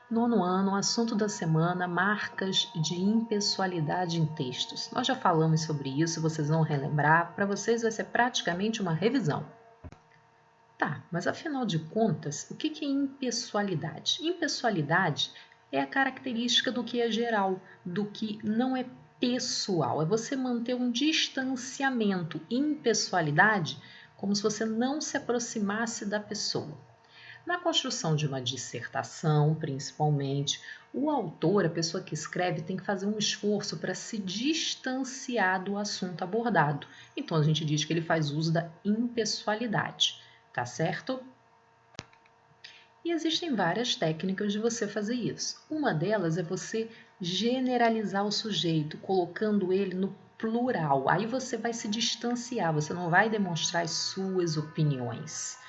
Nono ano, assunto da semana, marcas de impessoalidade em textos. Nós já falamos sobre isso, vocês vão relembrar, para vocês vai ser praticamente uma revisão. Tá, mas afinal de contas, o que é impessoalidade? Impessoalidade é a característica do que é geral, do que não é pessoal. É você manter um distanciamento. Impessoalidade, como se você não se aproximasse da pessoa. Na construção de uma dissertação, principalmente, o autor, a pessoa que escreve, tem que fazer um esforço para se distanciar do assunto abordado. Então, a gente diz que ele faz uso da impessoalidade, tá certo? E existem várias técnicas de você fazer isso. Uma delas é você generalizar o sujeito, colocando ele no plural. Aí você vai se distanciar, você não vai demonstrar as suas opiniões.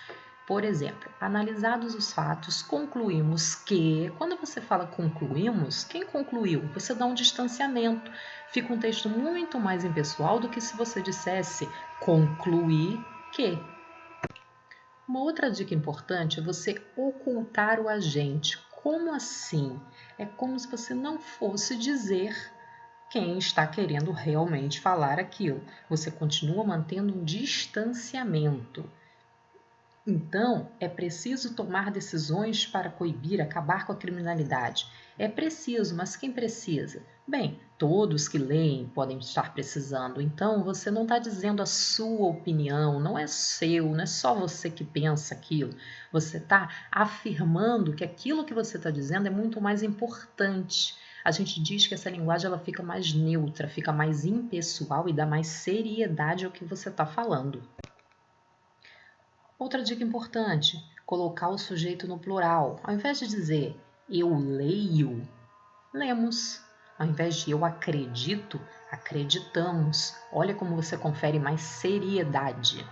Por exemplo, analisados os fatos, concluímos que... Quando você fala concluímos, quem concluiu? Você dá um distanciamento. Fica um texto muito mais impessoal do que se você dissesse concluir que. Uma outra dica importante é você ocultar o agente. Como assim? É como se você não fosse dizer quem está querendo realmente falar aquilo. Você continua mantendo um distanciamento. Então, é preciso tomar decisões para coibir, acabar com a criminalidade. É preciso, mas quem precisa? Bem, todos que leem podem estar precisando. Então, você não está dizendo a sua opinião, não é seu, não é só você que pensa aquilo. Você está afirmando que aquilo que você está dizendo é muito mais importante. A gente diz que essa linguagem ela fica mais neutra, fica mais impessoal e dá mais seriedade ao que você está falando. Outra dica importante, colocar o sujeito no plural. Ao invés de dizer eu leio, lemos. Ao invés de eu acredito, acreditamos. Olha como você confere mais seriedade.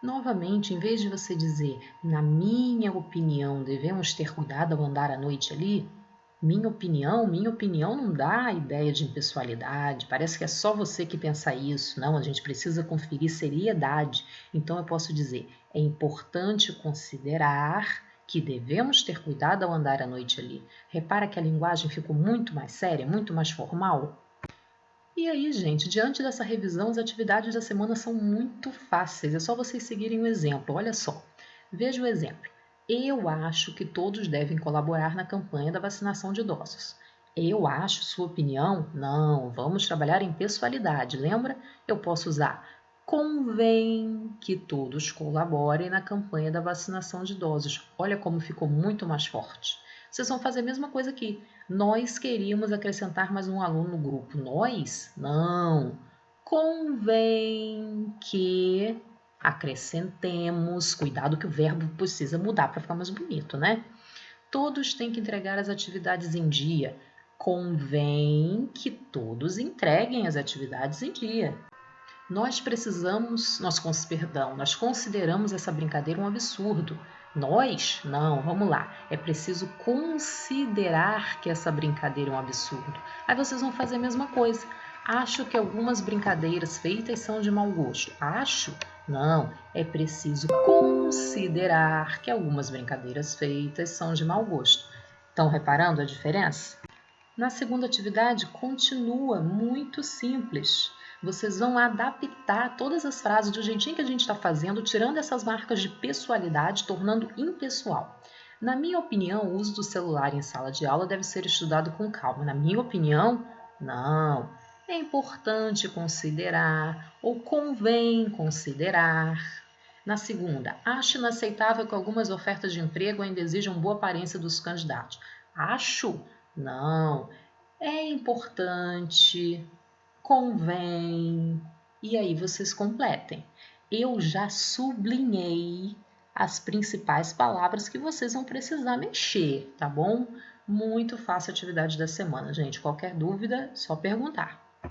Novamente, em vez de você dizer na minha opinião, devemos ter cuidado ao andar à noite ali, minha opinião não dá a ideia de impessoalidade, parece que é só você que pensa isso. Não, a gente precisa conferir seriedade. Então eu posso dizer, é importante considerar que devemos ter cuidado ao andar à noite ali. Repara que a linguagem ficou muito mais séria, muito mais formal? E aí, gente, diante dessa revisão, as atividades da semana são muito fáceis. É só vocês seguirem o exemplo. Olha só, veja o exemplo. Eu acho que todos devem colaborar na campanha da vacinação de idosos. Eu acho, sua opinião? Não, vamos trabalhar em pessoalidade. Lembra? Eu posso usar convém que todos colaborem na campanha da vacinação de idosos. Olha como ficou muito mais forte. Vocês vão fazer a mesma coisa aqui. Nós queríamos acrescentar mais um aluno no grupo. Nós? Não. Convém que acrescentemos. Cuidado que o verbo precisa mudar para ficar mais bonito, né? Todos têm que entregar as atividades em dia. Convém que todos entreguem as atividades em dia. Nós consideramos essa brincadeira um absurdo. Nós? Não, vamos lá. É preciso considerar que essa brincadeira é um absurdo. Aí vocês vão fazer a mesma coisa. Acho que algumas brincadeiras feitas são de mau gosto. Acho? Não, é preciso considerar que algumas brincadeiras feitas são de mau gosto. Estão reparando a diferença? Na segunda atividade, continua muito simples. Vocês vão adaptar todas as frases do jeitinho que a gente está fazendo, tirando essas marcas de pessoalidade, tornando impessoal. Na minha opinião, o uso do celular em sala de aula deve ser estudado com calma. Na minha opinião, não. É importante considerar ou convém considerar. Na segunda, acho inaceitável que algumas ofertas de emprego ainda exijam boa aparência dos candidatos. Acho? Não. É importante, convém. E aí vocês completem. Eu já sublinhei as principais palavras que vocês vão precisar mexer, tá bom? Muito fácil a atividade da semana, gente. Qualquer dúvida, só perguntar.